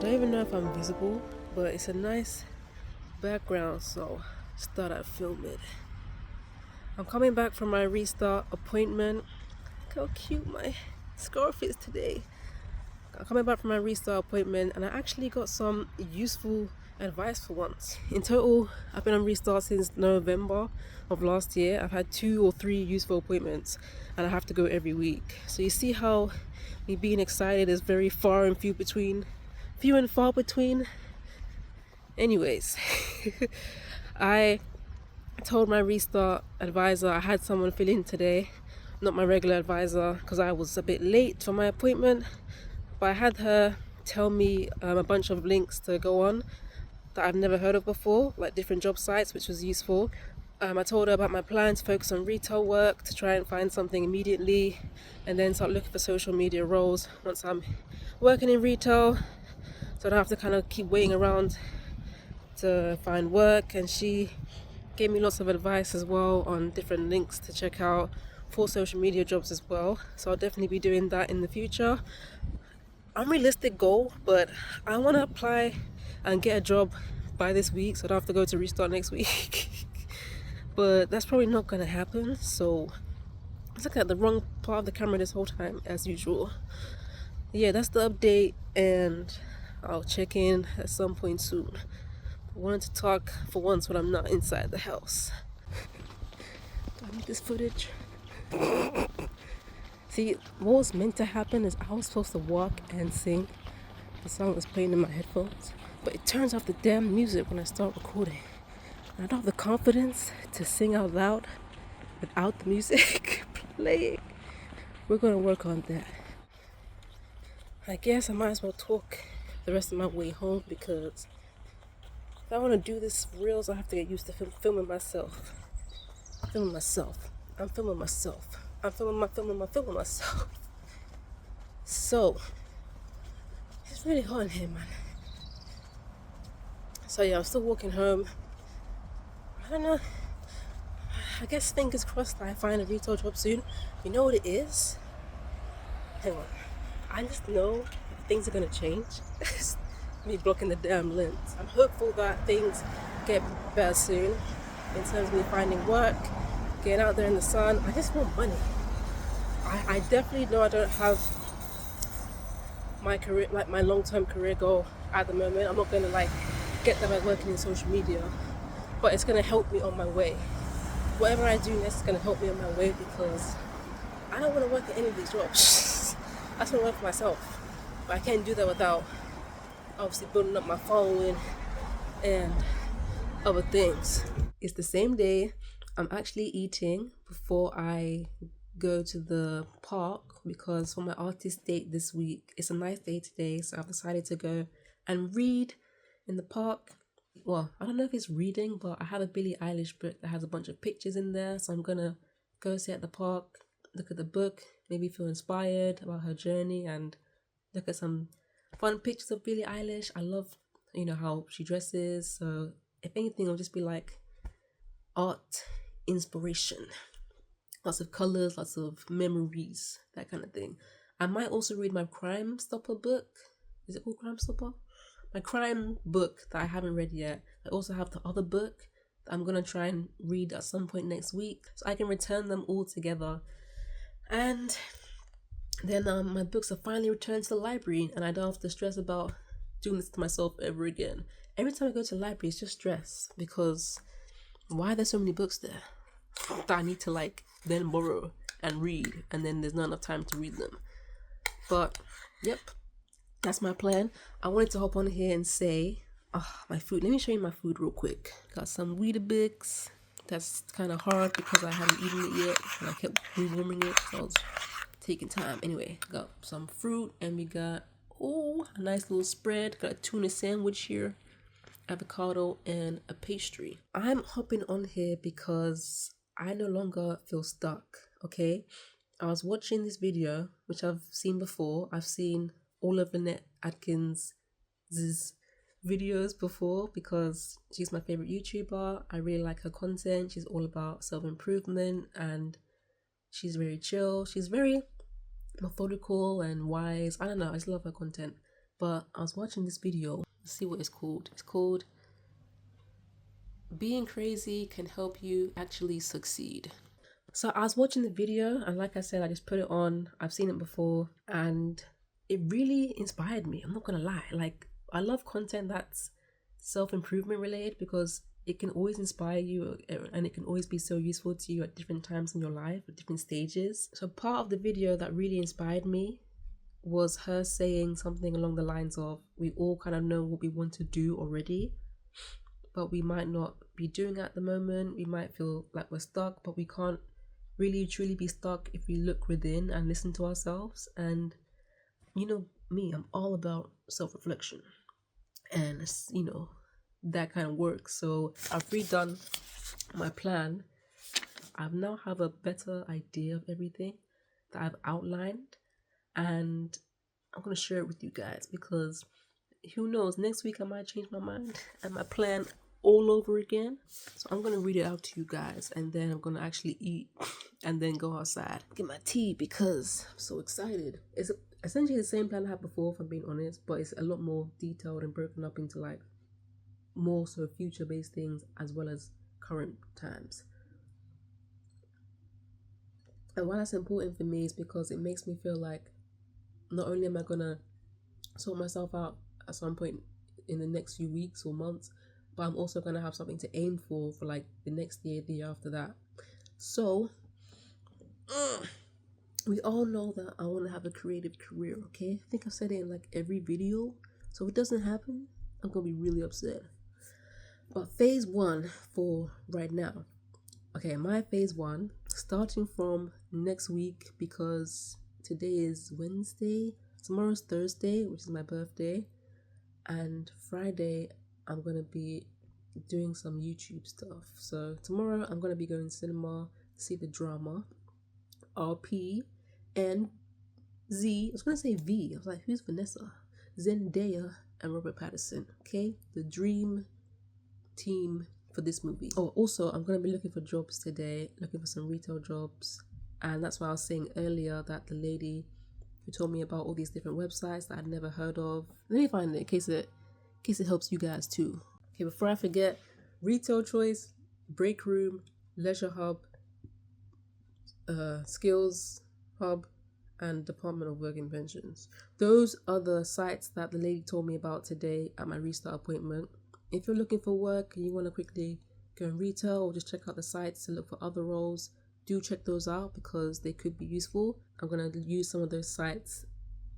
don't even know if I'm visible, but it's a nice background, so just thought I'd film it. I'm coming back from my restart appointment. Look how cute my scarf is today. I'm coming back from my restart appointment, and I actually got some useful advice for once. In total, I've been on restart since November of last year. I've had 2 or 3 useful appointments, and I have to go every week. So you see how me being excited is very few and far between. Anyways, I told my restart advisor I had someone fill in today, not my regular advisor, because I was a bit late for my appointment. But I had her tell me a bunch of links to go on that I've never heard of before, like different job sites, which was useful. I told her about my plan to focus on retail work, to try and find something immediately, and then start looking for social media roles once I'm working in retail, so I don't have to kind of keep waiting around to find work. And she gave me lots of advice as well on different links to check out for social media jobs as well. So I'll definitely be doing that in the future. Unrealistic goal, but I want to apply and get a job by this week so I don't have to go to restart next week. But that's probably not going to happen. So I was looking at the wrong part of the camera this whole time, as usual. Yeah, that's the update, and I'll check in at some point soon. I wanted to talk for once when I'm not inside the house. Do I need this footage? See, what was meant to happen is I was supposed to walk and sing. The song was playing in my headphones, but it turns off the damn music when I start recording. And I don't have the confidence to sing out loud without the music playing. We're gonna work on that. I guess I might as well talk the rest of my way home, because if I want to do this for reals, I have to get used to filming myself. I'm filming myself. So, it's really hot in here, man. So yeah, I'm still walking home. I don't know. I guess fingers crossed that I find a retail job soon. You know what it is? Hang on. I just know things are gonna change. Me blocking the damn lens. I'm hopeful that things get better soon in terms of me finding work, getting out there in the sun. I just want money. I definitely know I don't have my career, like my long-term career goal at the moment. I'm not gonna get that by working in social media, but it's gonna help me on my way. Whatever I do next is gonna help me on my way, because I don't want to work at any of these jobs. I just want to work for myself, but I can't do that without obviously building up my following and other things. It's the same day. I'm actually eating before I go to the park, because for my artist date this week, it's a nice day today, so I've decided to go and read in the park. Well, I don't know if it's reading, but I have a Billie Eilish book that has a bunch of pictures in there, so I'm gonna go sit at the park, look at the book, maybe feel inspired about her journey, and look at some fun pictures of Billie Eilish. I love, how she dresses, so if anything, it'll just be like art inspiration. Lots of colors, lots of memories, that kind of thing. I might also read my Crime Stopper book. Is it called Crime Stopper? My crime book that I haven't read yet. I also have the other book that I'm going to try and read at some point next week, so I can return them all together. And then my books are finally returned to the library, and I don't have to stress about doing this to myself ever again. Every time I go to the library, it's just stress, because why are there so many books there that I need to then borrow and read, and then there's not enough time to read them. But yep, that's my plan. I wanted to hop on here and say, my food. Let me show you my food real quick. Got some Weetabix. That's kind of hard because I haven't eaten it yet, and I kept rewarming it, so I was taking time. Anyway, got some fruit, and we got a nice little spread. Got a tuna sandwich here, avocado, and a pastry. I'm hopping on here because I no longer feel stuck. Okay, I was watching this video, which I've seen before. I've seen all of Annette Adkins' videos before, because she's my favorite YouTuber. I really like her content. She's all about self-improvement, and she's very chill. She's very methodical and wise. I don't know, I just love her content. But I was watching this video. Let's see what it's called. It's called Being Crazy Can Help You Actually Succeed. So I was watching the video, and like I said, I just put it on. I've seen it before, and it really inspired me. I'm not gonna lie. Like, I love content that's self-improvement related because it can always inspire you, and it can always be so useful to you at different times in your life, at different stages. So part of the video that really inspired me was her saying something along the lines of, we all kind of know what we want to do already, but we might not be doing it at the moment. We might feel like we're stuck, but we can't really truly be stuck if we look within and listen to ourselves. And you know me, I'm all about self-reflection, and that kind of work. So I've redone my plan. I now have a better idea of everything that I've outlined, and I'm gonna share it with you guys, because who knows, next week I might change my mind and my plan all over again. So I'm gonna read it out to you guys, and then I'm gonna actually eat and then go outside, get my tea, because I'm so excited. It's essentially the same plan I had before, if I'm being honest, but it's a lot more detailed and broken up into like more so future based things as well as current times. And why that's important for me is because it makes me feel like not only am I gonna sort myself out at some point in the next few weeks or months, but I'm also gonna have something to aim for like the next year, the year after that. So we all know that I want to have a creative career, okay? I think I've said it in like every video. So if it doesn't happen, I'm gonna be really upset. But phase one for right now. Okay, my phase one, starting from next week, because today is Wednesday, tomorrow's Thursday, which is my birthday, and Friday I'm gonna be doing some YouTube stuff. So tomorrow I'm gonna be going to cinema to see the drama RP and Z. I was gonna say V. I was like, who's Vanessa? Zendaya and Robert Pattinson. Okay, the dream team for this movie. Oh, also I'm gonna be looking for jobs today, looking for some retail jobs, and that's why I was saying earlier that the lady who told me about all these different websites that I'd never heard of. Let me find it in case it helps you guys too. Okay, before I forget, Retail Choice, Break Room, Leisure Hub, Skills Hub, and Department of Work and Pensions. Those are the sites that the lady told me about today at my restart appointment. If you're looking for work and you want to quickly go in retail or just check out the sites to look for other roles, do check those out because they could be useful. I'm going to use some of those sites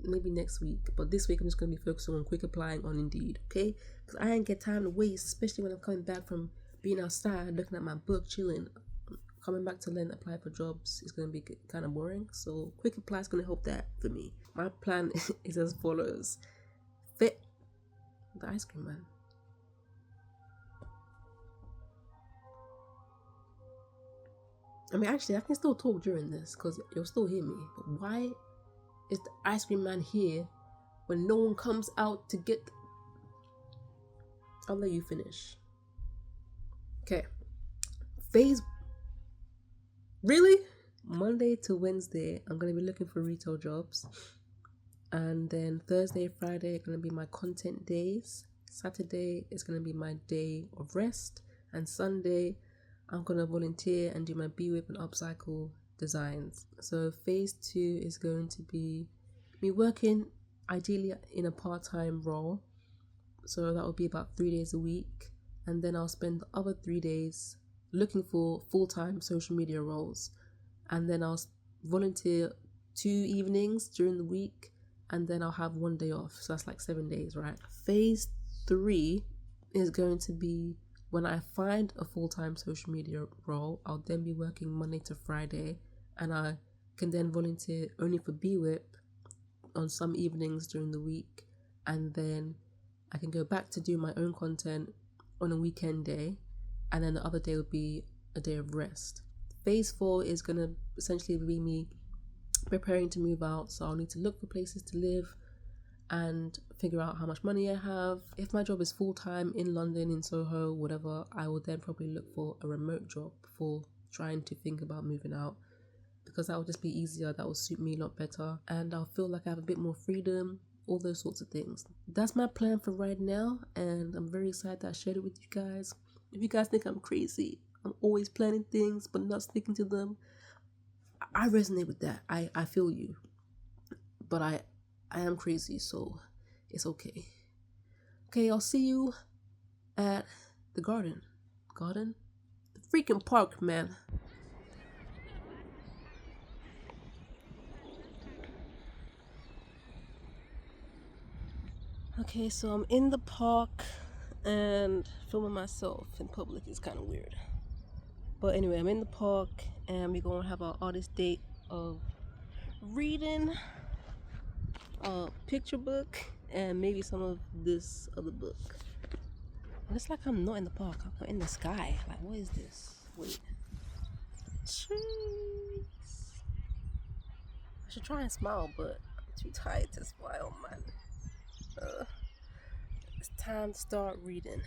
maybe next week, but this week I'm just going to be focusing on quick applying on Indeed, okay? Because I ain't get time to waste, especially when I'm coming back from being outside, looking at my book, chilling. Coming back to then apply for jobs is going to be kind of boring, so quick apply is going to help that for me. My plan is as follows. Fit the ice cream man. I mean, actually, I can still talk during this because you'll still hear me. But why is the ice cream man here when no one comes out to get... I'll let you finish. Okay. Phase... Really? Monday to Wednesday, I'm going to be looking for retail jobs. And then Thursday, Friday are going to be my content days. Saturday is going to be my day of rest. And Sunday, I'm going to volunteer and do my BWIP and upcycle designs. So phase two is going to be me working ideally in a part-time role. So that will be about 3 days a week. And then I'll spend the other 3 days looking for full-time social media roles. And then I'll volunteer 2 evenings during the week. And then I'll have 1 day off. So that's like 7 days, right? Phase 3 is going to be when I find a full-time social media role. I'll then be working Monday to Friday, and I can then volunteer only for BWIP on some evenings during the week, and then I can go back to do my own content on a weekend day, and then the other day will be a day of rest. Phase 4 is going to essentially be me preparing to move out, so I'll need to look for places to live and figure out how much money I have. If my job is full-time in London, in Soho, whatever, I will then probably look for a remote job before trying to think about moving out, because that will just be easier. That will suit me a lot better, and I'll feel like I have a bit more freedom all those sorts of things. That's my plan for right now, and I'm very excited that I shared it with you guys. If you guys think I'm crazy, I'm always planning things but not sticking to them, I resonate with that. I feel you. But I am crazy, so it's okay. Okay, I'll see you at the garden. Garden? The freaking park, man. Okay, so I'm in the park and filming myself in public is kind of weird. But anyway, I'm in the park and we're gonna have our artist date of reading a picture book and maybe some of this other book. And it's like I'm not in the park, I'm in the sky. Like, what is this? Wait. Trees. I should try and smile, but I'm too tired to smile, man. It's time to start reading.